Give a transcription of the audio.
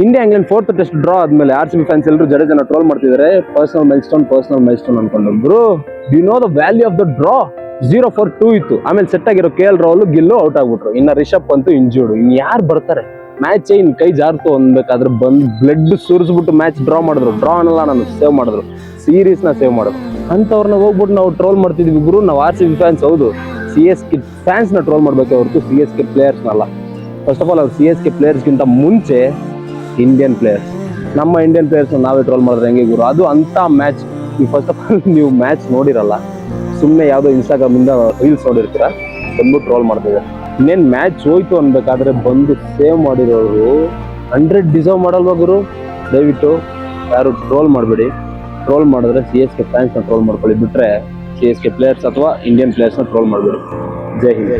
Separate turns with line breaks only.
India England 4th test draw ಆದ್ಮೇಲೆ RCB fans ಎಲ್ಲರೂ ಜಡೇಜಾನ ಟ್ರೋಲ್ ಮಾಡ್ತಿದ್ದಾರೆ. ಪರ್ಸನಲ್ ಮೈಲ್ಸ್ಟೋನ್ ಅನ್ಕೊಂಡು. Bro, you know the value of the draw. 0-4-2 ಇತ್ತು. ಆಮೇಲೆ ಸೆಟ್ ಆಗಿರೋ KL ರಾಹುಲ್ ಗಿಲ್ಲು ಔಟ್ ಆಗ್ಬಿಟ್ರು. ಇನ್ನ ರಿಷಬ್ ಅಂತೂ ಇಂಜೂರ್ಡ್. ಇನ್ ಯಾರು ಬರ್ತಾರೆ? ಮ್ಯಾಚ್ ಇನ್ ಕೈ ಜಾರ್ತು ಅನ್ಬೇಕಾದ್ರೆ ಬಂದ್ ಬ್ಲಡ್ ಸುರಿಸ್ಬಿಟ್ಟು ಮ್ಯಾಚ್ ಡ್ರಾ ಮಾಡಿದ್ರು. ಡ್ರಾ ಅನ್ನಲ್ಲ, ನಾನು ಸೇವ್ ಮಾಡಿದ್ರು, ಸೀರೀಸ್ ನ ಸೇವ್ ಮಾಡಿದ್ರು. ಅಂತವ್ರನ್ನ ಹೋಗ್ಬಿಟ್ಟು ನಾವು ಟ್ರೋಲ್ ಮಾಡ್ತಿದ್ವಿ ಗುರು. ನಾವು RCB ಫ್ಯಾನ್ಸ್ ಹೌದು, CSK ಫ್ಯಾನ್ಸ್ ನ ಟ್ರೋಲ್ ಮಾಡ್ಬೇಕೆ ಹೊರತು CSK ಪ್ಲೇಯರ್ಸ್ನಲ್ಲ. ಫಸ್ಟ್ ಆಫ್ ಆಲ್ ಅವ್ರು CSK ಪ್ಲೇಯರ್ಸ್ಗಿಂತ ಮುಂಚೆ ಇಂಡಿಯನ್ ಪ್ಲೇಯರ್ಸ್. ನಮ್ಮ ಇಂಡಿಯನ್ ಪ್ಲೇಯರ್ಸ್ ನಾವೇ ಟ್ರೋಲ್ ಮಾಡಿದ್ರೆ ಹೆಂಗೆ ಗುರು? ಅದು ಅಂತ ಮ್ಯಾಚ್. ಫಸ್ಟ್ ಆಫ್ ಆಲ್ ನೀವು ಮ್ಯಾಚ್ ನೋಡಿರಲ್ಲ, ಸುಮ್ಮನೆ ಯಾವುದೋ ಇನ್ಸ್ಟಾಗ್ರಾಮ್ ಇಂದ ರೀಲ್ಸ್ ನೋಡಿರ್ತೀರ, ಬಂದ್ಬಿಟ್ಟು ಟ್ರೋಲ್ ಮಾಡ್ತಿದ್ದಾರೆ. ಇನ್ನೇನು ಮ್ಯಾಚ್ ಹೋಯ್ತು ಅನ್ಬೇಕಾದ್ರೆ ಬಂದು ಸೇವ್ ಮಾಡಿರೋರು 100 ಡಿಸರ್ವ್ ಮಾಡಲ್ವಾ ಗುರು? ದಯವಿಟ್ಟು ಯಾರು ಟ್ರೋಲ್ ಮಾಡಬೇಡಿ. ಟ್ರೋಲ್ ಮಾಡಿದ್ರೆ CSK ಫ್ಯಾನ್ಸ್ನ ಟ್ರೋಲ್ ಮಾಡ್ಕೊಳ್ಳಿ, ಬಿಟ್ರೆ CSK ಪ್ಲೇಯರ್ಸ್ ಅಥವಾ ಇಂಡಿಯನ್ ಪ್ಲೇಯರ್ಸ್ನ ಟ್ರೋಲ್ ಮಾಡಬೇಡಿ. ಜೈ ಹಿಂದ್.